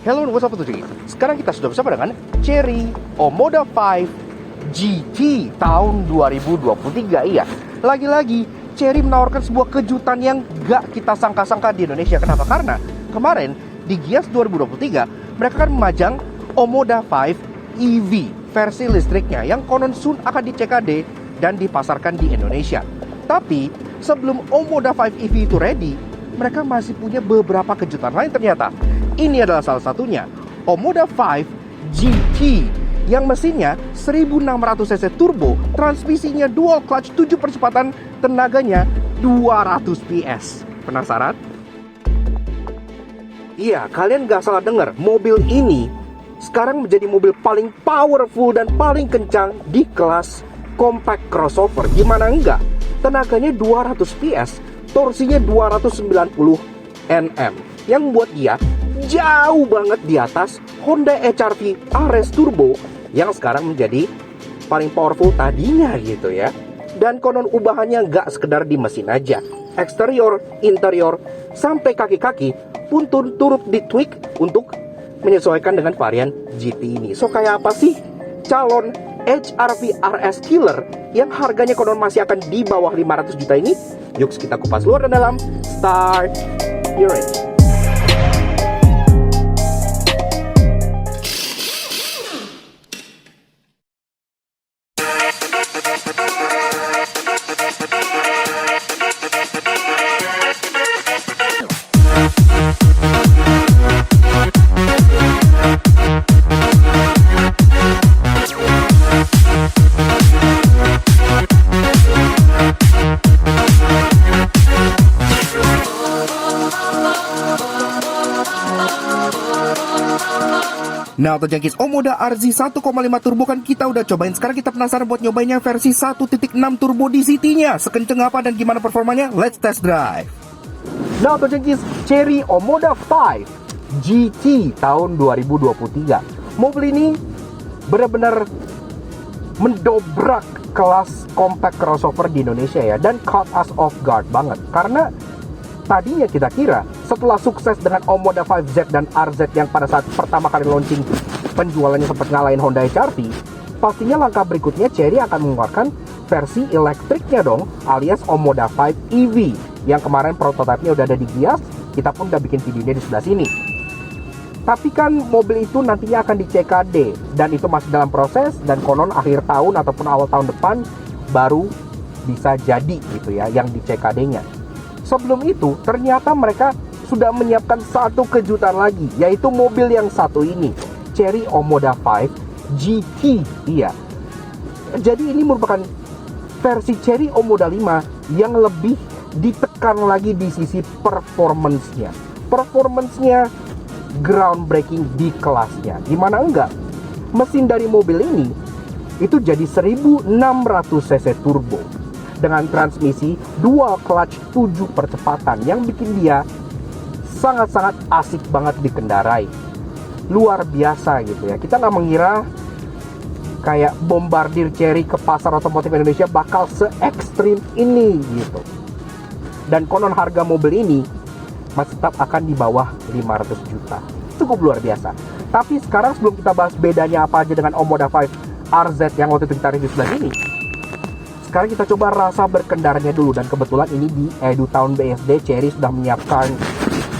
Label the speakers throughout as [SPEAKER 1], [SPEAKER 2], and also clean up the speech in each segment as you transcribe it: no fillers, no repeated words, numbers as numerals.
[SPEAKER 1] Hello, what's up tuh? Sekarang kita sudah bersama dengan Chery Omoda 5 GT tahun 2023. Iya, lagi-lagi Chery menawarkan sebuah kejutan yang gak kita sangka-sangka di Indonesia. Kenapa? Karena kemarin di Gias 2023 mereka kan memajang Omoda 5 EV versi listriknya yang konon soon akan di CKD dan dipasarkan di Indonesia. Tapi sebelum Omoda 5 EV itu ready, mereka masih punya beberapa kejutan lain ternyata. Ini adalah salah satunya, Omoda 5 GT yang mesinnya 1600cc turbo, transmisinya dual clutch 7 percepatan, tenaganya 200 PS. Penasaran? Iya, kalian gak salah dengar, mobil ini sekarang menjadi mobil paling powerful dan paling kencang di kelas compact crossover. Gimana enggak? Tenaganya 200 PS, torsinya 290 Nm, yang membuat dia jauh banget di atas Honda HR-V RS Turbo yang sekarang menjadi paling powerful tadinya gitu ya. Dan konon ubahannya nggak sekedar di mesin aja, eksterior, interior, sampai kaki-kaki pun turut ditweak untuk menyesuaikan dengan varian GT ini. So kayak apa sih calon HR-V RS Killer yang harganya konon masih akan di bawah 500 juta ini? Yuk kita kupas luar dan dalam. Start your engine. Nah, untuk jangkis Omoda RZ 1,5 turbo kan kita udah cobain. Sekarang kita penasaran buat nyobainnya versi 1.6 turbo di CT-nya. Sekenceng apa dan gimana performanya? Let's test drive. Nah, untuk jangkis Chery Omoda 5 GT tahun 2023. Mobil ini benar-benar mendobrak kelas compact crossover di Indonesia ya. Dan caught us off guard banget. Karena tadinya kita kira setelah sukses dengan Omoda 5Z dan RZ yang pada saat pertama kali launching penjualannya sempat ngalahin Honda HR-V, pastinya langkah berikutnya Chery akan mengeluarkan versi elektriknya dong, alias Omoda 5 EV yang kemarin prototipenya udah ada di Gias. Kita pun udah bikin videonya di sebelah sini. Tapi kan mobil itu nantinya akan di CKD dan itu masih dalam proses, dan konon akhir tahun ataupun awal tahun depan baru bisa jadi gitu ya yang di CKD-nya. Sebelum itu, ternyata mereka sudah menyiapkan satu kejutan lagi, yaitu mobil yang satu ini, Chery Omoda 5 GT. Iya. Jadi ini merupakan versi Chery Omoda 5 yang lebih ditekan lagi di sisi performance-nya. Performance-nya groundbreaking di kelasnya. Gimana enggak? Mesin dari mobil ini itu jadi 1600cc turbo dengan transmisi dual clutch 7 percepatan yang bikin dia sangat-sangat asik banget dikendarai. Luar biasa gitu ya. Kita nggak mengira kayak bombardir Chery ke pasar otomotif Indonesia bakal se-ekstrim ini gitu. Dan konon harga mobil ini masih tetap akan di bawah 500 juta. Cukup luar biasa. Tapi sekarang sebelum kita bahas bedanya apa aja dengan Omoda 5 RZ yang waktu itu kita review sebelah sini, sekarang kita coba rasa berkendaranya dulu. Dan kebetulan ini di Edu Town BSD, Chery sudah menyiapkan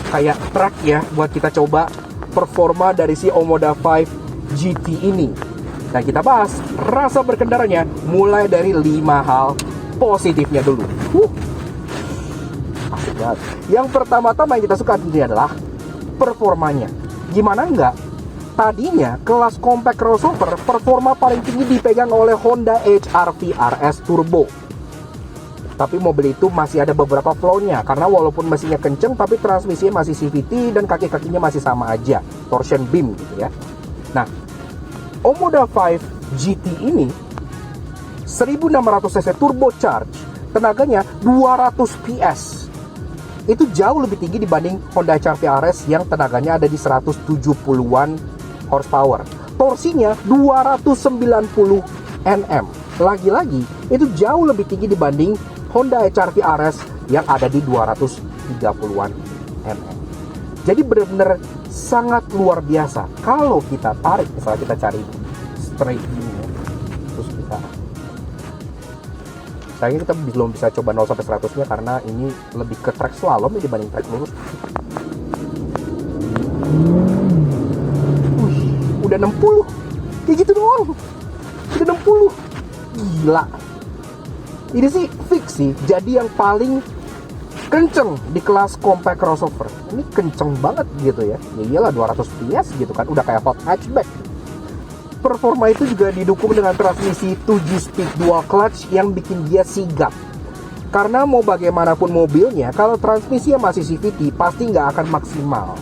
[SPEAKER 1] kayak track ya buat kita coba performa dari si Omoda 5 GT ini. Dan kita bahas rasa berkendaranya mulai dari 5 hal positifnya dulu. Asik banget. Yang pertama-tama yang kita suka ini adalah performanya. Gimana enggak? Tadinya kelas compact crossover performa paling tinggi dipegang oleh Honda HR-V RS Turbo. Tapi mobil itu masih ada beberapa flaw-nya, karena walaupun mesinnya kenceng tapi transmisinya masih CVT dan kaki-kakinya masih sama aja, torsion beam gitu ya. Nah, Omoda 5 GT ini 1600cc turbocharge, tenaganya 200 PS. Itu jauh lebih tinggi dibanding Honda HR-V RS yang tenaganya ada di 170-an horsepower. Torsinya 290 Nm. Lagi-lagi itu jauh lebih tinggi dibanding Honda HR-V RS yang ada di 230-an Nm. Jadi benar-benar sangat luar biasa. Kalau kita tarik, misalnya kita cari straight ini ya, terus sayangnya kita belum bisa coba 0 sampai 100 nya karena ini lebih ke track slalom ya dibanding track lurus. Udah 60, kayak gitu doang. Udah 60, gila. Ini sih fix sih, jadi yang paling kenceng di kelas compact crossover. Ini kenceng banget gitu ya. Ya iyalah 200 PS gitu kan, udah kayak hot hatchback. Performa itu juga didukung dengan transmisi 7-speed dual clutch yang bikin dia sigap. Karena mau bagaimanapun mobilnya, kalau transmisinya masih CVT pasti nggak akan maksimal.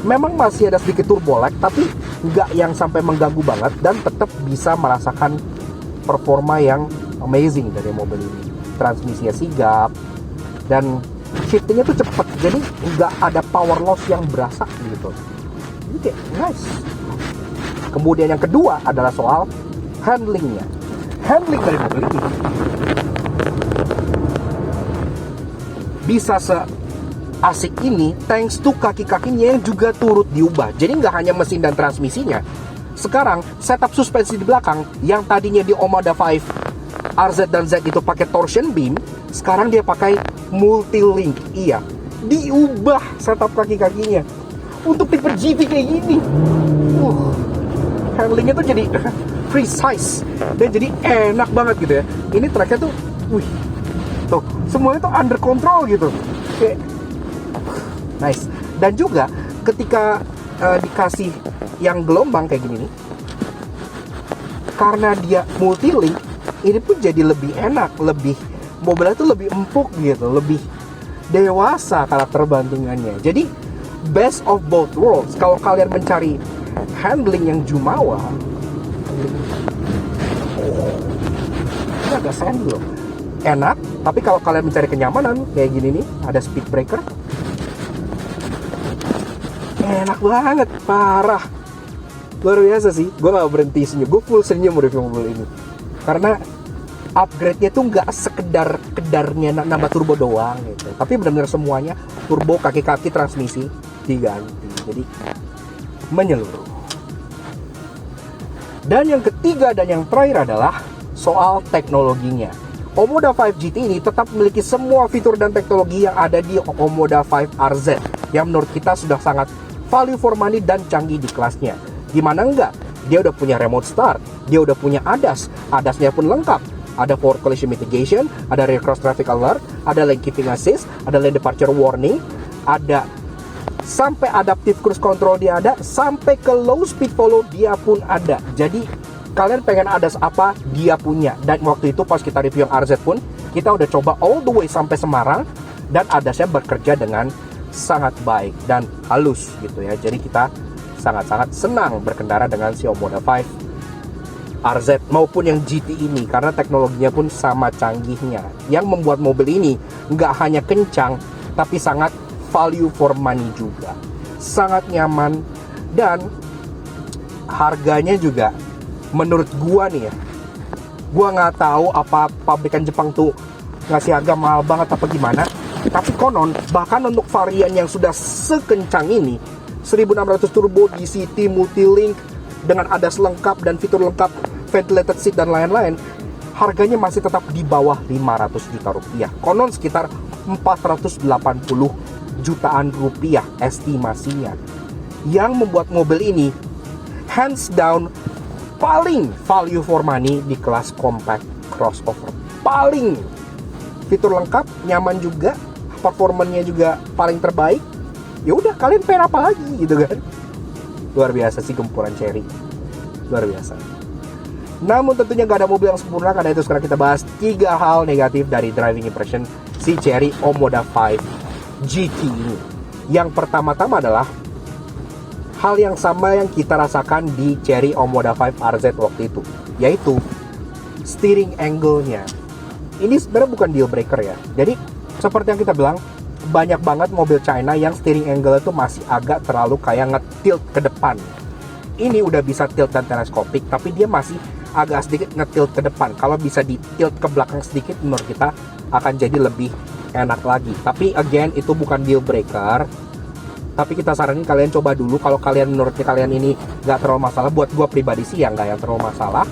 [SPEAKER 1] Memang masih ada sedikit turbo lag, tapi nggak yang sampai mengganggu banget dan tetap bisa merasakan performa yang amazing dari mobil ini. Transmisinya sigap dan shiftingnya tuh cepet, jadi nggak ada power loss yang berasa gitu. Jadi kayak nice. Kemudian yang kedua adalah soal handlingnya. Handling dari mobil ini bisa seasik ini thanks to kaki-kakinya yang juga turut diubah. Jadi nggak hanya mesin dan transmisinya. Sekarang setup suspensi di belakang yang tadinya di Omoda 5 RZ dan Z itu pakai torsion beam, sekarang dia pakai multi-link. Iya, diubah setup kaki-kakinya untuk tipe GT kayak gini. Handlingnya tuh jadi precise dan jadi enak banget gitu ya. Ini tracknya tuh, tuh semuanya tuh under control gitu. Kayak nice. Dan juga ketika dikasih yang gelombang kayak gini nih, karena dia multi-link, ini pun jadi lebih enak, lebih mobilnya tuh lebih empuk gitu, lebih dewasa karakter bantingannya. Jadi best of both worlds. Kalau kalian mencari handling yang jumawa, ini agak sandal, enak. Tapi kalau kalian mencari kenyamanan kayak gini nih, ada speed breaker, enak banget, parah, luar biasa sih. Gue gak berhenti senyum, gue full senyum review mobil ini karena upgrade-nya tuh nggak sekedarnya nambah turbo doang gitu, tapi benar-benar semuanya, turbo, kaki-kaki, transmisi diganti, jadi menyeluruh. Dan yang ketiga dan yang terakhir adalah soal teknologinya. Omoda 5 GT ini tetap memiliki semua fitur dan teknologi yang ada di Omoda 5 RZ yang menurut kita sudah sangat value for money dan canggih di kelasnya. Gimana enggak? Dia udah punya remote start, dia udah punya ADAS, ADAS-nya pun lengkap. Ada forward collision mitigation, ada rear cross traffic alert, ada lane keeping assist, ada lane departure warning, ada sampai adaptive cruise control dia ada, sampai ke low speed follow dia pun ada. Jadi kalian pengen ADAS apa, dia punya. Dan waktu itu pas kita review yang RZ pun, kita udah coba all the way sampai Semarang, dan ADAS-nya bekerja dengan sangat baik dan halus gitu ya. Jadi kita sangat-sangat senang berkendara dengan si Omoda 5 RZ maupun yang GT ini, karena teknologinya pun sama canggihnya, yang membuat mobil ini nggak hanya kencang tapi sangat value for money juga, sangat nyaman. Dan harganya juga menurut gua nih ya, gua nggak tahu apa pabrikan Jepang tuh ngasih harga mahal banget apa gimana, tapi konon bahkan untuk varian yang sudah sekencang ini, 1600 turbo DCT multi-link dengan ADAS lengkap dan fitur lengkap, ventilated seat dan lain-lain, harganya masih tetap di bawah 500 juta rupiah. Konon sekitar 480 jutaan rupiah estimasinya. Yang membuat mobil ini hands down paling value for money di kelas compact crossover. Paling fitur lengkap, nyaman juga, performanya juga paling terbaik. Ya udah, kalian pengen apa lagi gitu kan? Luar biasa sih gempuran Chery, luar biasa. Namun tentunya gak ada mobil yang sempurna, karena itu sekarang kita bahas 3 hal negatif dari driving impression si Chery Omoda 5 GT ini. Yang pertama-tama adalah hal yang sama yang kita rasakan di Chery Omoda 5 RZ waktu itu, yaitu steering angle-nya. Ini sebenarnya bukan deal breaker ya. Jadi seperti yang kita bilang, banyak banget mobil China yang steering angle itu masih agak terlalu kayak nge-tilt ke depan. Ini udah bisa tilt dan teleskopik, tapi dia masih agak sedikit nge-tilt ke depan. Kalau bisa di-tilt ke belakang sedikit, menurut kita akan jadi lebih enak lagi. Tapi again, itu bukan deal breaker. Tapi kita saranin kalian coba dulu. Kalau kalian menurutnya kalian ini nggak terlalu masalah, buat gua pribadi sih yang nggak yang terlalu masalah.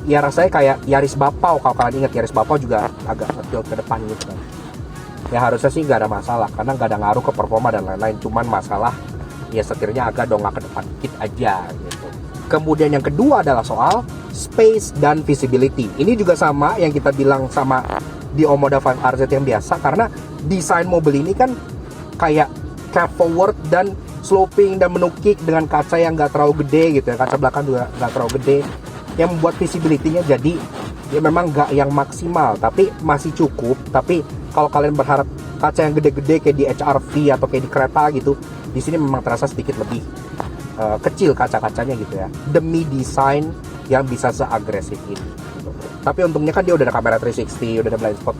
[SPEAKER 1] Ya rasanya kayak Yaris Bapau, kalau kalian ingat Yaris Bapau juga agak ngedot ke depan gitu kan. Ya harusnya sih nggak ada masalah, karena nggak ada ngaruh ke performa dan lain-lain. Cuman masalah ya setirnya agak dongak ke depan dikit aja gitu. Kemudian yang kedua adalah soal space dan visibility. Ini juga sama yang kita bilang sama di Omoda 5 RZ yang biasa, karena desain mobil ini kan kayak cab forward dan sloping dan menukik dengan kaca yang nggak terlalu gede gitu ya, kaca belakang juga nggak terlalu gede, yang membuat visibility-nya jadi ya memang nggak yang maksimal, tapi masih cukup. Tapi kalau kalian berharap kaca yang gede-gede kayak di HR-V atau kayak di kereta gitu, di sini memang terasa sedikit lebih kecil kaca-kacanya gitu ya, demi desain yang bisa seagresif ini gitu. Tapi untungnya kan dia udah ada kamera 360, udah ada blind spot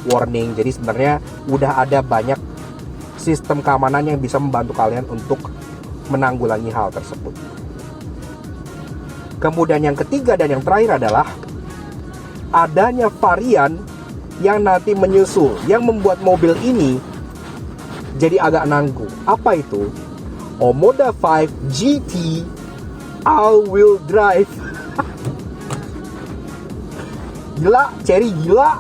[SPEAKER 1] warning, jadi sebenarnya udah ada banyak sistem keamanan yang bisa membantu kalian untuk menanggulangi hal tersebut. Kemudian yang ketiga dan yang terakhir adalah adanya varian yang nanti menyusul, yang membuat mobil ini jadi agak nanggung. Apa itu? Omoda 5 GT all-wheel drive. Gila, Cherry gila.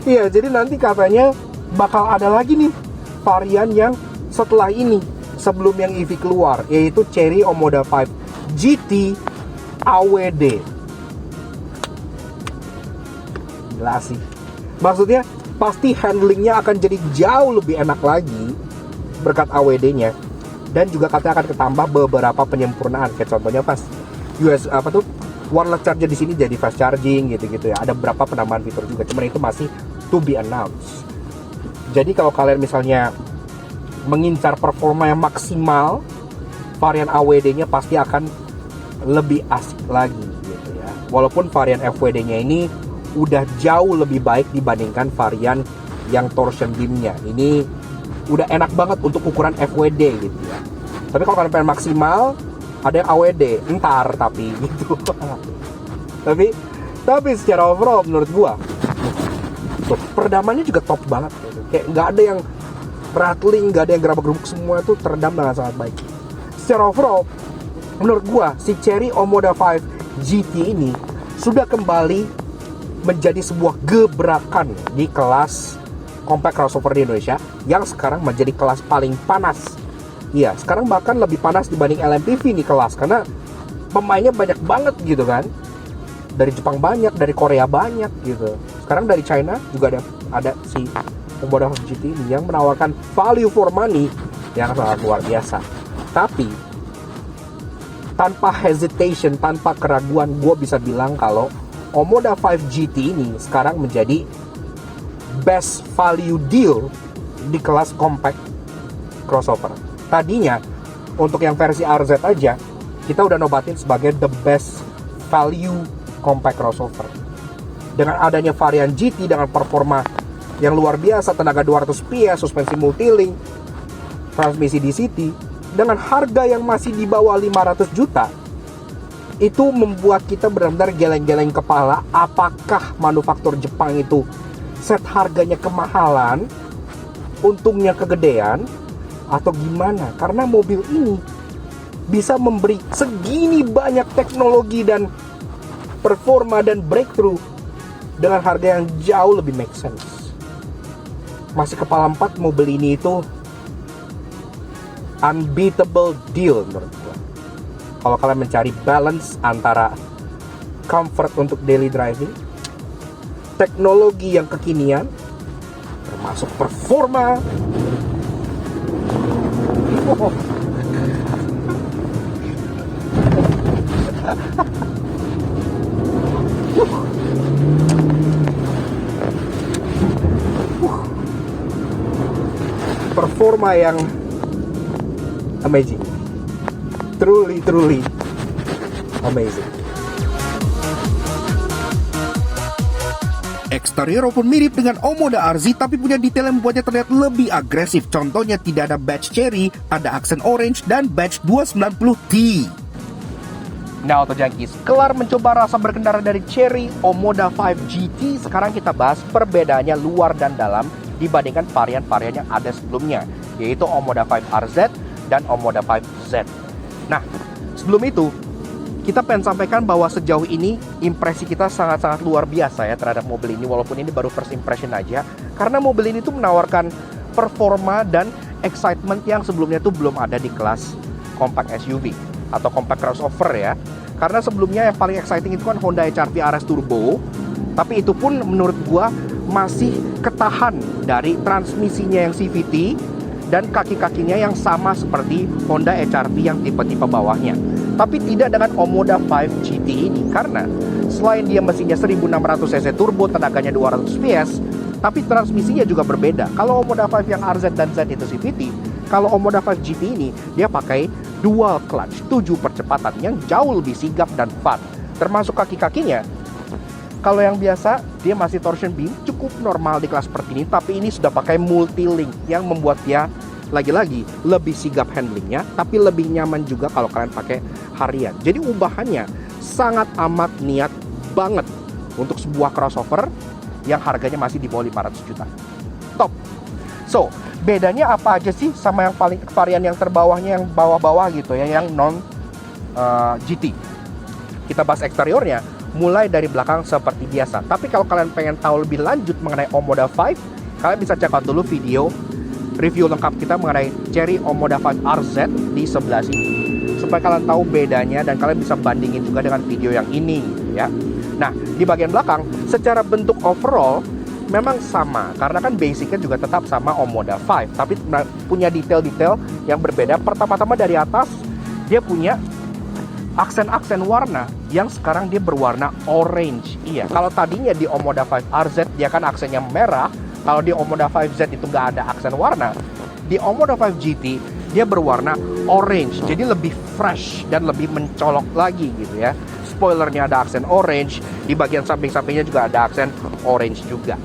[SPEAKER 1] Iya, jadi nanti katanya bakal ada lagi nih varian yang setelah ini, sebelum yang EV keluar, yaitu Chery Omoda 5 GT AWD. Gila sih. Maksudnya pasti handlingnya akan jadi jauh lebih enak lagi berkat AWD-nya, dan juga katanya akan ketambah beberapa penyempurnaan, kayak contohnya pas wireless charger di sini jadi fast charging gitu-gitu ya. Ada beberapa penambahan fitur juga, cuman itu masih to be announced. Jadi kalau kalian misalnya mengincar performa yang maksimal, varian AWD-nya pasti akan lebih asik lagi gitu ya. Walaupun varian FWD-nya ini udah jauh lebih baik dibandingkan varian yang torsion beam-nya. Ini udah enak banget untuk ukuran FWD gitu ya. Tapi kalau kalian pengen maksimal, ada yang AWD entar tapi gitu. tapi secara overall menurut gua peredamannya juga top banget gitu. Kayak nggak ada yang rattling, nggak ada yang gerabak-gerubuk, semua itu teredam dengan sangat baik. Secara overall menurut gua si Chery Omoda 5 GT ini sudah kembali menjadi sebuah gebrakan di kelas compact crossover di Indonesia yang sekarang menjadi kelas paling panas. Iya, sekarang bahkan lebih panas dibanding LMPV nih kelas, karena pemainnya banyak banget gitu kan. Dari Jepang banyak, dari Korea banyak gitu. Sekarang dari China juga ada si Omoda 5 GT ini yang menawarkan value for money yang sangat luar biasa. Tapi tanpa hesitation, tanpa keraguan, gue bisa bilang kalau Omoda 5 GT ini sekarang menjadi best value deal di kelas compact crossover. Tadinya untuk yang versi RZ aja kita udah nobatin sebagai the best value compact crossover. Dengan adanya varian GT dengan performa yang luar biasa, tenaga 200 PS, suspensi multilink, transmisi DCT, dengan harga yang masih di bawah 500 juta, itu membuat kita benar-benar geleng-geleng kepala. Apakah manufaktur Jepang itu set harganya kemahalan, untungnya kegedean, atau gimana? Karena mobil ini bisa memberi segini banyak teknologi dan performa dan breakthrough dengan harga yang jauh lebih make sense. Masih kepala 4 mobil ini itu unbeatable deal menurut gue. Kalau kalian mencari balance antara comfort untuk daily driving, teknologi yang kekinian, termasuk performa, performa yang amazing, truly amazing. Eksterior pun mirip dengan Omoda RZ, tapi punya detail yang membuatnya terlihat lebih agresif. Contohnya tidak ada badge Chery, ada aksen orange dan badge 290T. Nah, Auto Junkies, kelar mencoba rasa berkendara dari Chery Omoda 5 GT. Sekarang kita bahas perbedaannya luar dan dalam dibandingkan varian-varian yang ada sebelumnya. yaitu Omoda 5 RZ dan Omoda 5Z. Nah, sebelum itu kita pengen sampaikan bahwa sejauh ini impresi kita sangat-sangat luar biasa ya terhadap mobil ini, walaupun ini baru first impression aja, karena mobil ini tuh menawarkan performa dan excitement yang sebelumnya tuh belum ada di kelas compact SUV atau compact crossover ya. Karena sebelumnya yang paling exciting itu kan Honda HR-V RS Turbo, tapi itu pun menurut gua masih ketahan dari transmisinya yang CVT dan kaki-kakinya yang sama seperti Honda HR-V yang tipe-tipe bawahnya. Tapi tidak dengan Omoda 5 GT ini, karena selain dia mesinnya 1600 cc turbo, tenaganya 200 PS, tapi transmisinya juga berbeda. Kalau Omoda 5 yang RZ dan Z itu CVT, kalau Omoda 5 GT ini dia pakai dual clutch 7 percepatan yang jauh lebih sigap dan fun. Termasuk kaki-kakinya, kalau yang biasa dia masih torsion beam cukup normal di kelas seperti ini, tapi ini sudah pakai multi link yang membuat dia lagi-lagi lebih sigap handlingnya, tapi lebih nyaman juga kalau kalian pakai harian. Jadi ubahannya sangat amat niat banget untuk sebuah crossover yang harganya masih di bawah 500 juta. Top. So, bedanya apa aja sih sama yang paling varian yang terbawahnya, yang bawah-bawah gitu ya, yang non GT. Kita bahas eksteriornya mulai dari belakang seperti biasa. Tapi kalau kalian pengen tahu lebih lanjut mengenai Omoda 5, kalian bisa check out dulu video review lengkap kita mengenai Chery Omoda 5 RZ di sebelah sini, supaya kalian tahu bedanya dan kalian bisa bandingin juga dengan video yang ini ya. Nah, di bagian belakang secara bentuk overall memang sama, karena kan basicnya juga tetap sama Omoda 5, tapi punya detail-detail yang berbeda. Pertama-tama dari atas, dia punya aksen-aksen warna yang sekarang dia berwarna orange. Iya, kalau tadinya di Omoda 5 RZ dia kan aksennya merah, kalau di Omoda 5Z itu nggak ada aksen warna, di Omoda 5 GT dia berwarna orange, jadi lebih fresh dan lebih mencolok lagi gitu ya. Spoilernya ada aksen orange, di bagian samping-sampingnya juga ada aksen orange juga.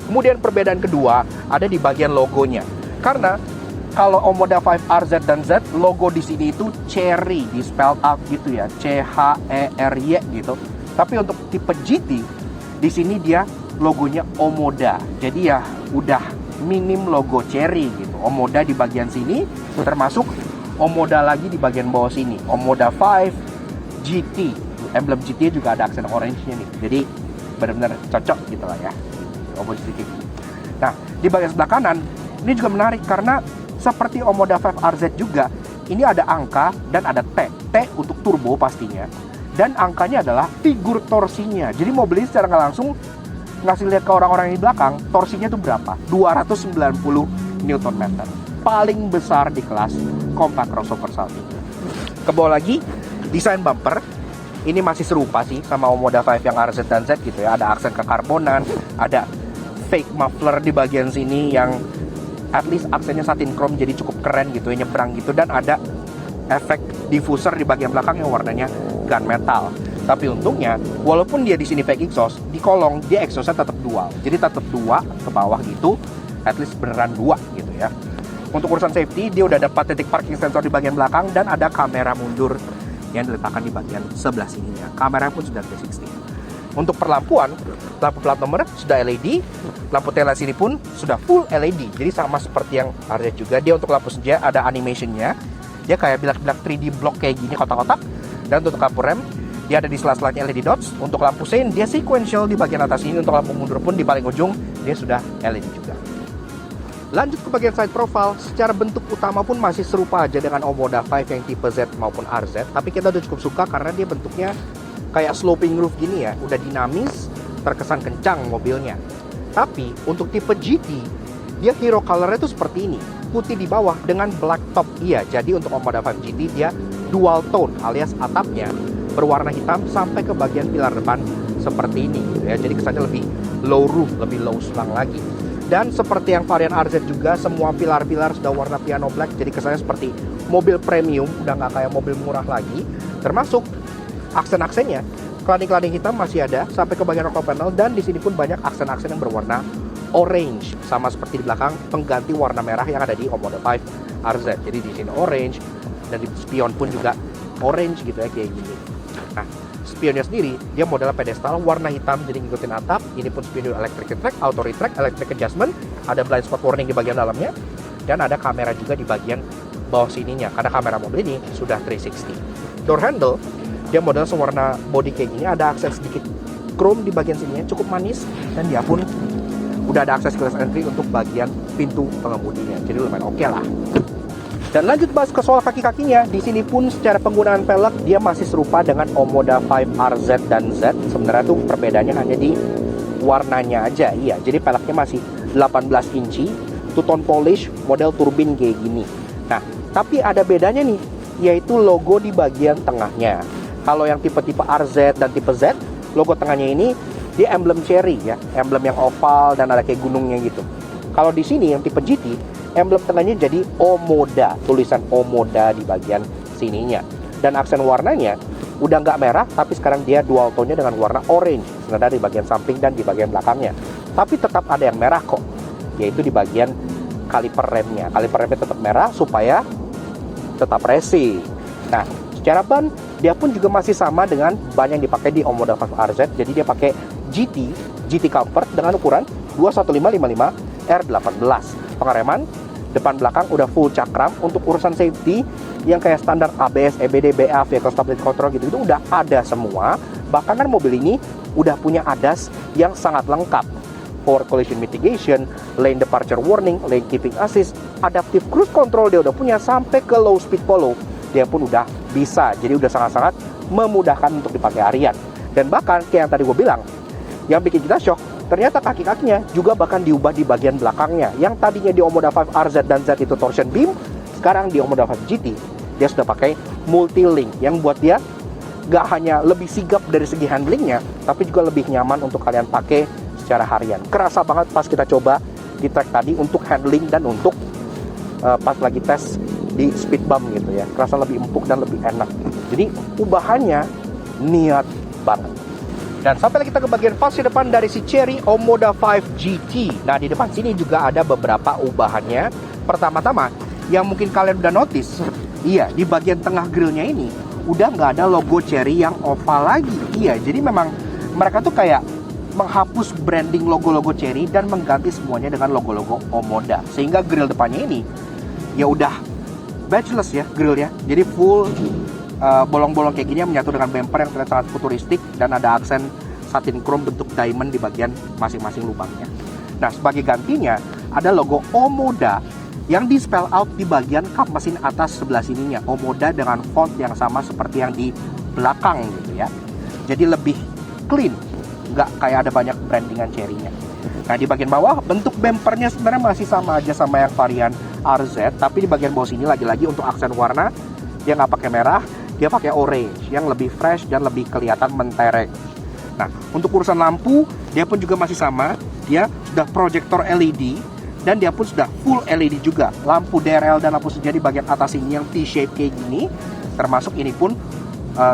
[SPEAKER 1] Kemudian perbedaan kedua ada di bagian logonya, karena kalau Omoda 5 RZ dan Z, logo di sini itu Chery, di spelled out gitu ya, CHERY gitu. Tapi untuk tipe GT di sini dia logonya Omoda. Jadi ya udah minim logo Chery gitu. Omoda di bagian sini, termasuk Omoda lagi di bagian bawah sini. Omoda 5 GT, emblem GT juga ada aksen orange-nya nih. Jadi benar-benar cocok gitu lah ya. Omoda GT. Nah, di bagian sebelah kanan ini juga menarik karena seperti Omoda 5 RZ juga, ini ada angka dan ada T. T untuk turbo pastinya. Dan angkanya adalah figur torsinya. Jadi mobil ini secara nggak langsung ngasih lihat ke orang-orang di belakang, torsinya itu berapa? 290 Nm. Paling besar di kelas compact crossover saat ini. Ke bawah lagi, desain bumper ini masih serupa sih sama Omoda 5 yang RZ dan Z gitu ya. Ada aksen kekarbonan, ada fake muffler di bagian sini yang at least aksennya satin chrome, jadi cukup keren gitu ya, nyebrang gitu. Dan ada efek diffuser di bagian belakang yang warnanya gunmetal. Tapi untungnya, walaupun dia di sini fake exhaust, di kolong dia exhaustnya tetap dual. Jadi tetap dua ke bawah gitu, at least beneran dua gitu ya. Untuk urusan safety, dia udah ada 4 titik parking sensor di bagian belakang dan ada kamera mundur yang diletakkan di bagian sebelah sininya. Kamera pun sudah 360. Untuk perlampuan, lampu plat nomor sudah LED, lampu tail sini pun sudah full LED. Jadi sama seperti yang RZ juga, dia untuk lampu senja ada animationnya. Dia kayak bilang-bilang 3D block kayak gini, kotak-kotak. Dan untuk lampu rem, dia ada di sela-selanya LED dots. Untuk lampu sein, dia sequential di bagian atas ini. Untuk lampu mundur pun di paling ujung, dia sudah LED juga. Lanjut ke bagian side profile, secara bentuk utama pun masih serupa aja dengan Omoda 5 yang tipe Z maupun RZ. Tapi kita udah cukup suka karena dia bentuknya kayak sloping roof gini ya. Udah dinamis, terkesan kencang mobilnya. Tapi untuk tipe GT, dia hero colornya tuh seperti ini. Putih di bawah dengan black top. Iya, jadi untuk Omoda 5 GT dia dual tone alias atapnya berwarna hitam sampai ke bagian pilar depan seperti ini gitu ya. Jadi kesannya lebih low roof, lebih low sulang lagi. Dan seperti yang varian RZ juga, semua pilar-pilar sudah warna piano black. Jadi kesannya seperti mobil premium, udah nggak kayak mobil murah lagi. Termasuk aksen-aksennya, kladding-kladding hitam masih ada sampai ke bagian rocker panel. Dan di sini pun banyak aksen-aksen yang berwarna orange, sama seperti di belakang pengganti warna merah yang ada di Omoda 5 RZ. Jadi di sini orange, dan di spion pun juga orange gitu ya, kayak gini. Nah, spionnya sendiri dia modelnya pedestal warna hitam, jadi ngikutin atap. Ini pun spion electric retract, auto retract, electric adjustment, ada blind spot warning di bagian dalamnya. dan ada kamera juga di bagian bawah sininya, karena kamera mobil ini sudah 360. Door handle, dia model sewarna body kayak gini, ada akses sedikit chrome di bagian sininya, cukup manis, dan dia pun udah ada akses keyless entry untuk bagian pintu pengemudinya, jadi lumayan oke lah. Dan lanjut bahas ke soal kaki-kakinya, di sini pun secara penggunaan pelek dia masih serupa dengan Omoda 5 RZ dan Z. Sebenarnya tuh perbedaannya hanya di warnanya aja, iya. Jadi peleknya masih 18 inci, two-tone polish, model turbin kayak gini. Nah, tapi ada bedanya nih, yaitu logo di bagian tengahnya. Kalau yang tipe-tipe RZ dan tipe Z, logo tengahnya ini dia emblem cherry ya, emblem yang oval dan ada kayak gunungnya gitu. Kalau di sini yang tipe GT, emblem tengahnya jadi Omoda, tulisan Omoda di bagian sininya. Dan aksen warnanya udah nggak merah, tapi sekarang dia dual tone-nya dengan warna orange, senada di bagian samping dan di bagian belakangnya. Tapi tetap ada yang merah kok, yaitu di bagian kaliper remnya. Kaliper remnya tetap merah supaya tetap racing. Nah, secara ban dia pun juga masih sama dengan ban yang dipakai di Omoda 5 RZ. Jadi dia pakai GT Comfort dengan ukuran 21555 R18. Pengereman depan belakang udah full cakram. Untuk urusan safety yang kayak standar ABS, EBD, BA, vehicle stability control gitu, itu udah ada semua. Bahkan kan mobil ini udah punya ADAS yang sangat lengkap. Forward collision mitigation, lane departure warning, lane keeping assist, adaptive cruise control dia udah punya, sampai ke low speed follow dia pun udah bisa. Jadi udah sangat-sangat memudahkan untuk dipakai harian. Dan bahkan kayak yang tadi gue bilang, yang bikin kita shock, ternyata kaki-kakinya juga bahkan diubah di bagian belakangnya. Yang tadinya di Omoda 5 RZ dan Z itu torsion beam, sekarang di Omoda 5 GT dia sudah pakai multi-link yang buat dia gak hanya lebih sigap dari segi handlingnya, tapi juga lebih nyaman untuk kalian pakai secara harian. Kerasa banget pas kita coba di track tadi untuk handling dan untuk pas lagi tes di speed bump gitu ya, kerasa lebih empuk dan lebih enak. Jadi ubahannya niat banget. Dan sampai kita ke bagian fase depan dari si Chery Omoda 5 GT. Nah, di depan sini juga ada beberapa ubahannya. Pertama-tama, yang mungkin kalian udah notice, iya, di bagian tengah grillnya ini udah nggak ada logo Chery yang oval lagi. Iya, jadi memang mereka tuh kayak menghapus branding logo-logo Chery dan mengganti semuanya dengan logo-logo Omoda. Sehingga grill depannya ini ya udah badgeless ya grillnya. Jadi full bolong-bolong kayak gini yang menyatu dengan bumper yang terlihat sangat futuristik, dan ada aksen satin chrome bentuk diamond di bagian masing-masing lubangnya. Nah, sebagai gantinya ada logo Omoda yang di spell out di bagian kap mesin atas sebelah sininya. Omoda dengan font yang sama seperti yang di belakang gitu ya. Jadi lebih clean, nggak kayak ada banyak brandingan Chery-nya. Nah, di bagian bawah bentuk bumpernya sebenarnya masih sama aja sama yang varian RZ, tapi di bagian bawah sini lagi-lagi untuk aksen warna dia nggak pakai merah, dia pakai orange yang lebih fresh dan lebih kelihatan mentereng. Nah, untuk urusan lampu dia pun juga masih sama, dia sudah proyektor LED dan dia pun sudah full LED juga. Lampu DRL dan lampu senja di bagian atas ini yang T-shape kayak gini, termasuk ini pun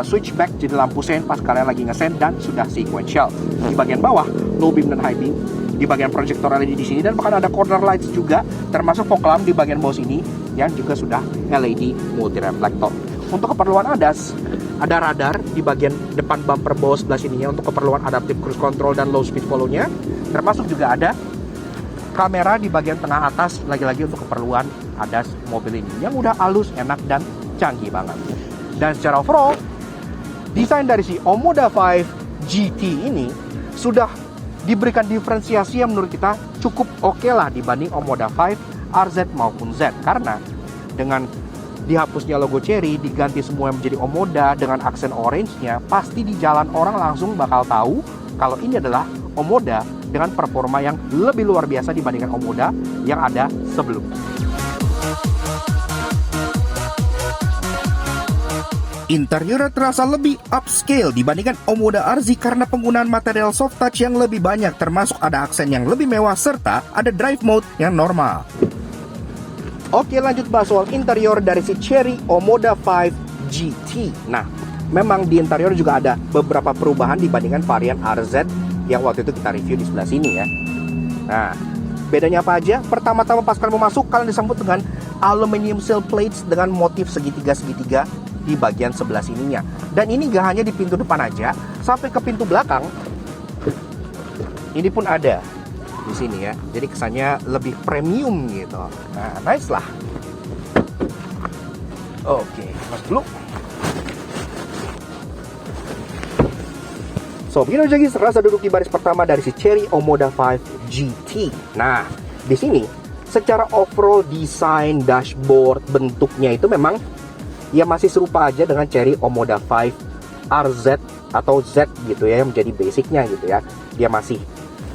[SPEAKER 1] switchback jadi lampu sen pas kalian lagi ngesen dan sudah sequential. Di bagian bawah low beam dan high beam, di bagian proyektor LED di sini, dan bahkan ada corner lights juga, termasuk fog lamp di bagian bawah sini yang juga sudah LED multi reflektor. Untuk keperluan ADAS, ada radar di bagian depan bumper bawah sebelah sininya untuk keperluan adaptive cruise control dan low speed follow-nya. Termasuk juga ada kamera di bagian tengah atas, lagi-lagi untuk keperluan ADAS mobil ini yang udah halus, enak, dan canggih banget. Dan secara overall, desain dari si Omoda 5 GT ini sudah diberikan diferensiasi yang menurut kita cukup oke lah dibanding Omoda 5 RZ maupun Z. Karena dengan dihapusnya logo Chery, diganti semua yang menjadi Omoda dengan aksen orange-nya, pasti di jalan orang langsung bakal tahu kalau ini adalah Omoda dengan performa yang lebih luar biasa dibandingkan Omoda yang ada sebelumnya.
[SPEAKER 2] Interiornya terasa lebih upscale dibandingkan Omoda RZ karena penggunaan material soft touch yang lebih banyak, termasuk ada aksen yang lebih mewah serta ada drive mode yang normal.
[SPEAKER 1] Oke, lanjut bahas soal interior dari si Chery Omoda 5 GT. Nah, memang di interior juga ada beberapa perubahan dibandingkan varian RZ yang waktu itu kita review di sebelah sini ya. Nah, bedanya apa aja? Pertama-tama pas kalian mau masuk, kalian disambut dengan aluminium sill plates dengan motif segitiga-segitiga di bagian sebelah sininya. Dan ini gak hanya di pintu depan aja, sampai ke pintu belakang ini pun ada di sini ya. Jadi kesannya lebih premium gitu. Nah, nice lah. Oke, masuk dulu. So, begini aja guys, rasa duduk di baris pertama dari si Chery Omoda 5 GT. Nah, di sini secara overall desain dashboard bentuknya itu memang ya masih serupa aja dengan Chery Omoda 5 RZ atau Z gitu ya, yang menjadi basicnya gitu ya. Dia masih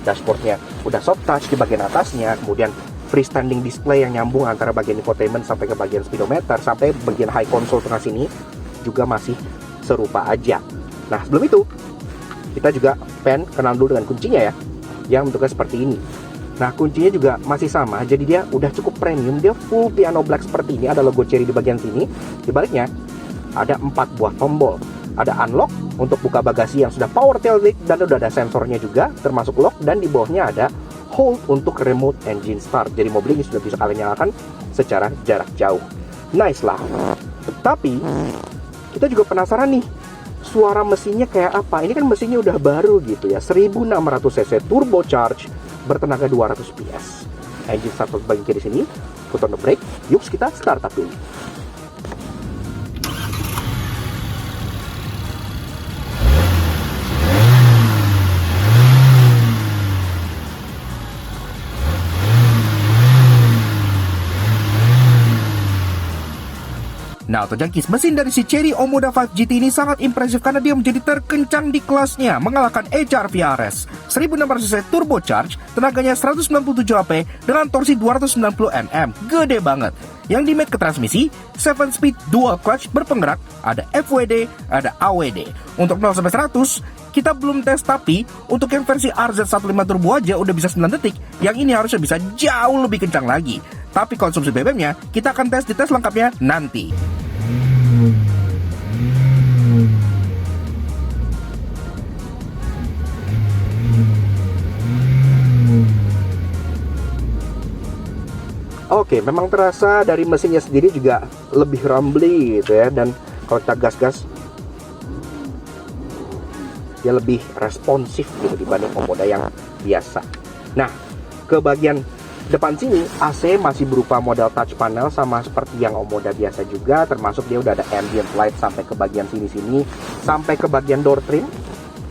[SPEAKER 1] dashboardnya udah soft touch di bagian atasnya, kemudian freestanding display yang nyambung antara bagian infotainment sampai ke bagian speedometer sampai bagian high console tengah sini juga masih serupa aja. Nah, sebelum itu kita juga pengen kenal dulu dengan kuncinya ya, yang bentuknya seperti ini. Nah, kuncinya juga masih sama, jadi dia udah cukup premium. Dia full piano black seperti ini, ada logo Chery di bagian sini. Di baliknya ada 4 buah tombol. Ada unlock untuk buka bagasi yang sudah power tailgate dan udah ada sensornya juga, termasuk lock, dan di bawahnya ada hold untuk remote engine start. Jadi mobil ini sudah bisa kalian nyalakan secara jarak jauh. Nice lah. Tapi kita juga penasaran nih, suara mesinnya kayak apa? Ini kan mesinnya udah baru gitu ya, 1600 cc turbocharge bertenaga 200 PS. Engine start bagian kiri sini, put on the brake. Yuk kita start up dulu. Nah, terjangkis mesin dari si Chery Omoda 5 GT ini sangat impresif karena dia menjadi terkencang di kelasnya, mengalahkan HR VRS 1600 cc turbocharge, tenaganya 197 HP dengan torsi 290 Nm, gede banget. Yang di mate ke transmisi 7-speed dual clutch berpenggerak, ada FWD, ada AWD. Untuk 0 sampai 100 kita belum tes, tapi untuk yang versi RZ15 turbo aja udah bisa 9 detik. Yang ini harusnya bisa jauh lebih kencang lagi. Tapi konsumsi BBM-nya kita akan tes di tes lengkapnya nanti. Oke, memang terasa dari mesinnya sendiri juga lebih rumbly gitu ya. Dan kalau kita gas-gas, dia lebih responsif gitu dibanding Omoda yang biasa. Nah, ke bagian depan sini AC masih berupa model touch panel sama seperti yang Omoda biasa juga, termasuk dia udah ada ambient light sampai ke bagian sini-sini, sampai ke bagian door trim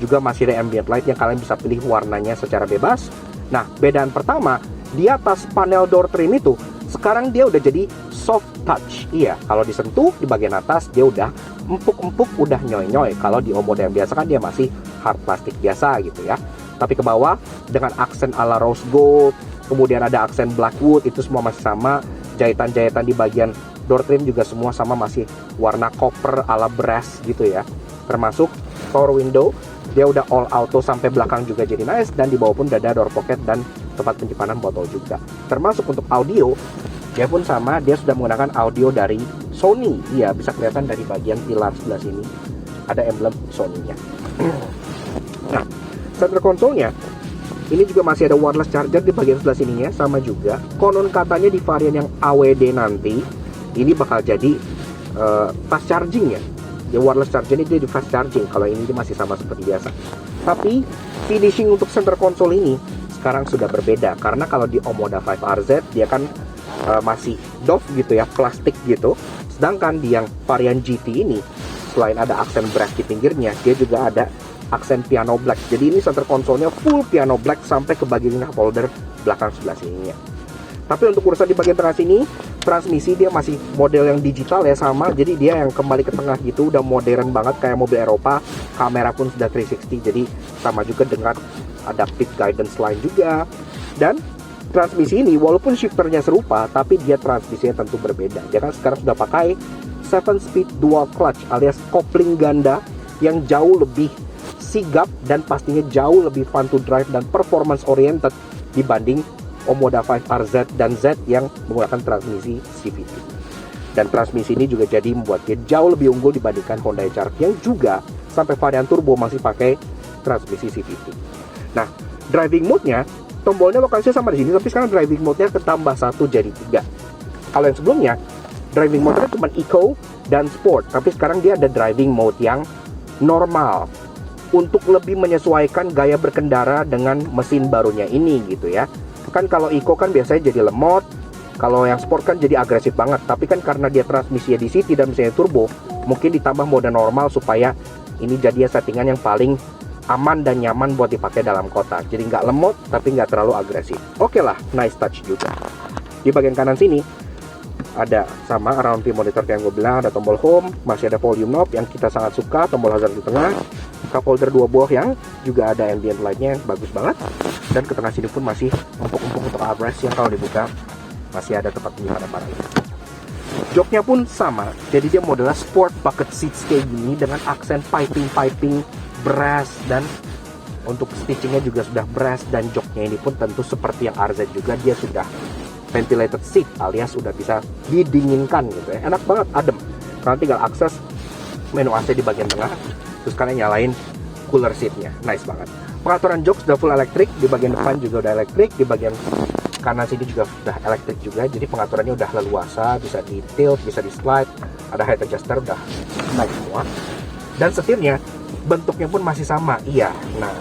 [SPEAKER 1] juga masih ada ambient light yang kalian bisa pilih warnanya secara bebas. Nah, bedaan pertama, di atas panel door trim itu sekarang dia udah jadi soft touch. Iya, kalau disentuh di bagian atas dia udah empuk-empuk, udah nyoy-nyoy. Kalau di Omoda yang biasa kan dia masih hard plastik biasa gitu ya. Tapi ke bawah dengan aksen ala rose gold, kemudian ada aksen blackwood, itu semua masih sama. Jahitan-jahitan di bagian door trim juga semua sama, masih warna copper ala brass gitu ya. Termasuk power window, dia udah all auto sampai belakang juga jadi nice. Dan di bawah pun udah ada door pocket dan tempat penyimpanan botol juga. Termasuk untuk audio, dia pun sama, dia sudah menggunakan audio dari Sony. Iya, bisa kelihatan dari bagian pilar sebelah sini ada emblem Sony-nya. Nah, center console-nya ini juga masih ada wireless charger di bagian sebelah sininya, sama juga. Konon katanya di varian yang AWD nanti ini bakal jadi fast charging ya. Ya, wireless charger ini dia di fast charging. Kalau ini dia masih sama seperti biasa. Tapi finishing untuk center console ini sekarang sudah berbeda, karena kalau di Omoda 5 RZ dia kan masih doff gitu ya, plastik gitu. Sedangkan di yang varian GT ini, selain ada aksen brass di pinggirnya, dia juga ada aksen piano black. Jadi ini center konsolnya full piano black sampai ke bagian cup holder belakang sebelah sininya. Tapi untuk urusan di bagian tengah sini, transmisi dia masih model yang digital ya, sama. Jadi dia yang kembali ke tengah gitu, udah modern banget kayak mobil Eropa. Kamera pun sudah 360, jadi sama juga dengan adaptive guidance line juga. Dan transmisi ini walaupun shifternya serupa, tapi dia transmisinya tentu berbeda. Dia kan sekarang sudah pakai 7-speed dual clutch alias kopling ganda yang jauh lebih sigap dan pastinya jauh lebih fun to drive dan performance oriented dibanding Omoda 5 RZ dan Z yang menggunakan transmisi CVT. Dan transmisi ini juga jadi membuat dia jauh lebih unggul dibandingkan Honda HR yang juga sampai varian turbo masih pakai transmisi CVT. Nah, driving mode-nya, tombolnya lokasinya sama di sini, tapi sekarang driving mode-nya ketambah 1 jadi 3. Kalau yang sebelumnya, driving mode-nya cuma Eco dan Sport, tapi sekarang dia ada driving mode yang normal. untuk lebih menyesuaikan gaya berkendara dengan mesin barunya ini gitu ya. Kan kalau Eco kan biasanya jadi lemot, kalau yang sport kan jadi agresif banget. Tapi kan karena dia transmisinya DCT dan mesinnya turbo, mungkin ditambah mode normal supaya ini jadi settingan yang paling aman dan nyaman buat dipakai dalam kota. Jadi nggak lemot tapi nggak terlalu agresif. Oke lah, nice touch juga. Di bagian kanan sini ada sama around view monitor yang gue bilang, ada tombol home, masih ada volume knob yang kita sangat suka, tombol hazard di tengah, cup holder 2 buah yang juga ada ambient lightnya yang bagus banget, dan ke tengah sini pun masih empuk-empuk untuk armrest yang kalau dibuka masih ada tempat penyimpanan barang. Joknya pun sama, jadi dia modelnya sport bucket seats kayak gini dengan aksen piping brass, dan untuk stitchingnya juga sudah brass, dan joknya ini pun tentu seperti yang RZ juga, dia sudah ventilated seat alias sudah bisa didinginkan gitu ya. Enak banget, adem. Kalian tinggal akses menu AC di bagian tengah, terus kalian nyalain cooler seatnya. Nice banget. Pengaturan jok sudah full elektrik, di bagian depan juga udah elektrik, di bagian kanan sini juga sudah elektrik juga, jadi pengaturannya udah leluasa, bisa di tilt, bisa di slide, ada height adjuster, udah naik semua. Dan setirnya bentuknya pun masih sama, iya. Nah,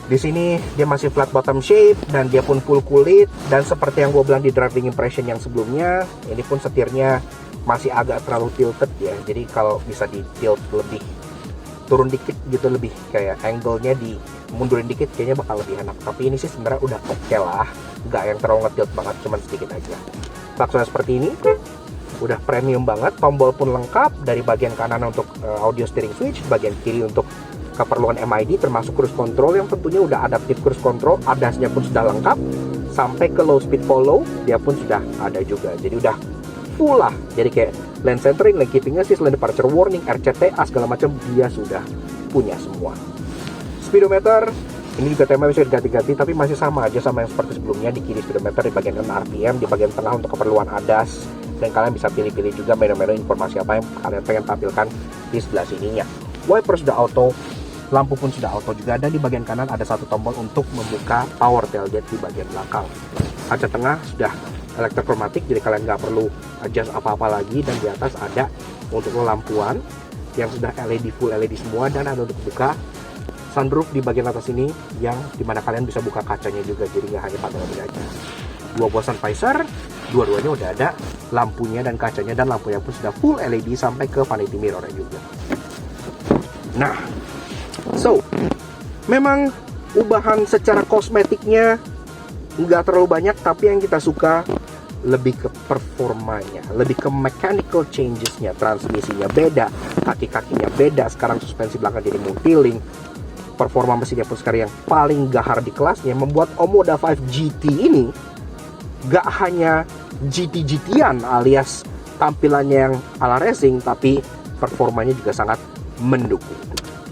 [SPEAKER 1] di sini dia masih flat bottom shape dan dia pun full kulit, dan seperti yang gue bilang di driving impression yang sebelumnya, ini pun setirnya masih agak terlalu tilted ya. Jadi kalau bisa di tilt lebih turun dikit gitu, lebih kayak angle-nya di mundurin dikit kayaknya bakal lebih enak. Tapi ini sih sebenarnya udah oke lah, nggak yang terlalu nge-tilt banget, cuman sedikit aja. Klaksonnya seperti ini, udah premium banget. Tombol pun lengkap, dari bagian kanan untuk audio steering switch, bagian kiri untuk keperluan MID termasuk cruise control yang tentunya udah adaptive cruise control, ADAS-nya pun sudah lengkap, sampai ke low speed follow dia pun sudah ada juga. Jadi udah full lah, jadi kayak lane centering, lane keeping assist, lane departure warning, RCTA segala macam dia sudah punya semua. Speedometer ini juga tema bisa diganti-ganti, tapi masih sama aja sama yang seperti sebelumnya. Di kiri speedometer, di bagian kanan RPM, di bagian tengah untuk keperluan ADAS, dan kalian bisa pilih-pilih juga menu-menu informasi apa yang kalian pengen tampilkan di sebelah sininya. Wiper sudah auto, lampu pun sudah auto juga, dan di bagian kanan ada satu tombol untuk membuka power tailgate di bagian belakang. Kaca tengah sudah elektrokromatik, jadi kalian nggak perlu adjust apa-apa lagi, dan di atas ada untuk lampuan yang sudah LED, full LED semua, dan ada untuk buka sunroof di bagian atas ini yang dimana kalian bisa buka kacanya juga, jadi nggak hanya pakai mobil aja. Dua buah sun visor, dua-duanya udah ada lampunya dan kacanya, dan lampunya pun sudah full LED sampai ke vanity mirrornya juga. Nah, so memang ubahan secara kosmetiknya nggak terlalu banyak, tapi yang kita suka lebih ke performanya, lebih ke mechanical changesnya. Transmisinya beda, kaki-kakinya beda, sekarang suspensi belakang jadi multi-link. Performa mesinnya pun sekarang yang paling gahar di kelasnya, membuat Omoda 5 GT ini gak hanya GT-GT-an alias tampilannya yang ala racing, tapi performanya juga sangat mendukung.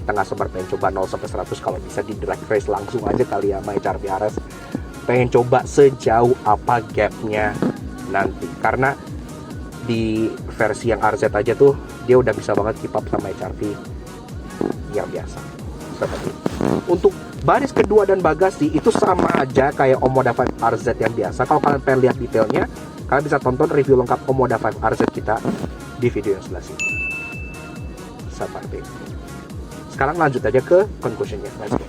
[SPEAKER 1] Kita nggak sabar pengen coba 0-100 kalau bisa di drag race langsung aja kali ya sama HRV RS. Pengen coba sejauh apa gapnya nanti, karena di versi yang RZ aja tuh dia udah bisa banget keep up sama HRV yang biasa. Seperti itu. Untuk baris kedua dan bagasi itu sama aja kayak Omoda 5 RZ yang biasa. Kalau kalian pengen lihat detailnya, kalian bisa tonton review lengkap Omoda 5 RZ kita di video yang sebelah sini. Seperti itu. Sekarang lanjut aja ke conclusionnya. Let's go.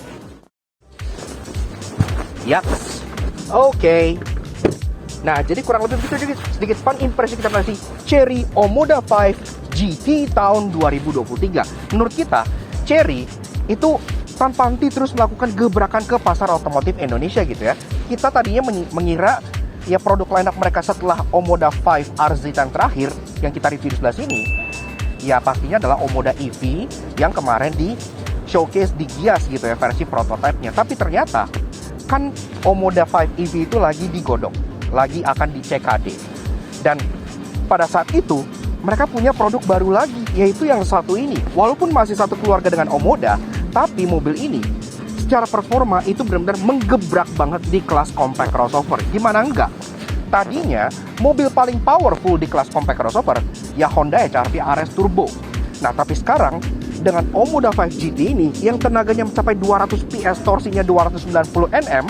[SPEAKER 1] Yaps. Oke. Nah, jadi kurang lebih begitu sedikit fun impresi kita kasih Chery Omoda 5 GT tahun 2023. Menurut kita, Chery itu tanpa henti terus melakukan gebrakan ke pasar otomotif Indonesia gitu ya. Kita tadinya mengira ya produk line up mereka setelah Omoda 5 RZ yang terakhir yang kita review di sebelah sini, ya pastinya adalah Omoda EV yang kemarin di showcase di Gias gitu ya, versi prototipenya. Tapi ternyata kan Omoda 5 EV itu lagi digodok, lagi akan di CKD. Dan pada saat itu mereka punya produk baru lagi, yaitu yang satu ini. Walaupun masih satu keluarga dengan Omoda, tapi mobil ini secara performa itu benar-benar menggebrak banget di kelas compact crossover. Gimana enggak? Tadinya mobil paling powerful di kelas compact crossover ya Honda HR-V RS Turbo. Nah, tapi sekarang dengan Omoda 5 GT ini yang tenaganya mencapai 200 PS, torsinya 290 Nm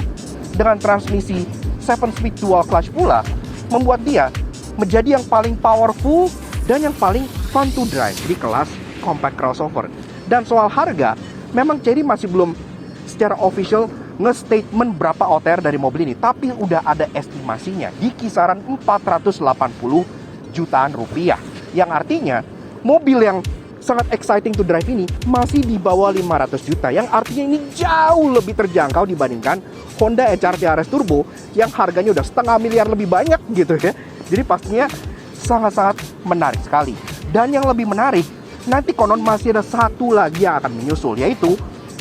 [SPEAKER 1] dengan transmisi 7-speed dual clutch pula, membuat dia menjadi yang paling powerful dan yang paling fun to drive di kelas compact crossover. Dan soal harga, memang Chery masih belum secara official nge-statement berapa OTR dari mobil ini, tapi udah ada estimasinya di kisaran 480 jutaan rupiah. Yang artinya mobil yang sangat exciting to drive ini masih di bawah 500 juta, yang artinya ini jauh lebih terjangkau dibandingkan Honda HR-V RS Turbo yang harganya udah setengah miliar lebih banyak gitu ya. Jadi pastinya sangat-sangat menarik sekali. Dan yang lebih menarik, nanti konon masih ada satu lagi yang akan menyusul, yaitu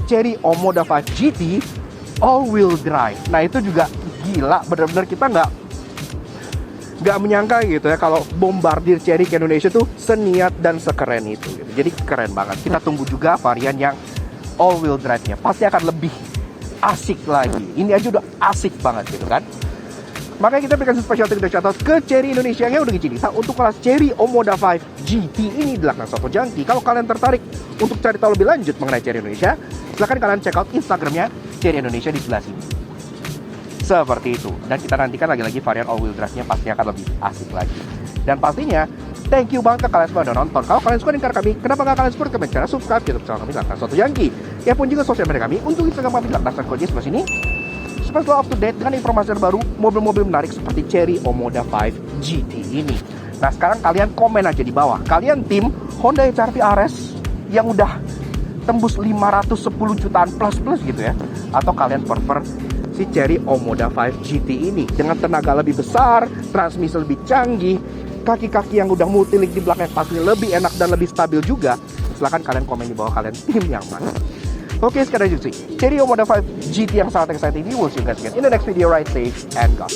[SPEAKER 1] Chery Omoda 5 GT all-wheel drive. Nah itu juga gila, benar-benar kita nggak menyangka gitu ya kalau bombardir Chery ke Indonesia tuh seniat dan sekeren itu gitu. Jadi keren banget. Kita tunggu juga varian yang all-wheel drive-nya, pasti akan lebih asik lagi. Ini aja udah asik banget gitu kan. Makanya kita berikan special thank you shout-out ke Chery Indonesia yang udah ngizinin kita untuk kelas Chery Omoda 5 GT ini di Lakna Soto Jangki. Kalau kalian tertarik untuk cari tahu lebih lanjut mengenai Chery Indonesia, silahkan kalian check out Instagramnya Chery Indonesia di sebelah sini. Seperti itu. Dan kita nantikan lagi-lagi varian all-wheel drive-nya pasti akan lebih asik lagi. Dan pastinya, thank you banget ke kalian semua udah nonton. Kalau kalian suka dengan kami, kenapa nggak kalian support kami cara subscribe YouTube channel kami Lakna Soto Jangki. Ya pun juga sosial media kami untuk Instagram kami Lakna Soto Jangki sebelah sini. Supaya selalu up to date dengan informasi terbaru mobil-mobil menarik seperti Chery Omoda 5 GT ini. Nah sekarang kalian komen aja di bawah, kalian tim Honda HR-V RS yang udah tembus 510 jutaan plus gitu ya, atau kalian prefer si Chery Omoda 5 GT ini dengan tenaga lebih besar, transmisi lebih canggih, kaki-kaki yang udah multilink di belakang pasti lebih enak dan lebih stabil juga. Silahkan kalian komen di bawah kalian tim yang mana. Oke, sekarang aja sih Chery Omoda 5 GT yang sangat exciting ini. We'll see you guys again in the next video. Ride safe and go.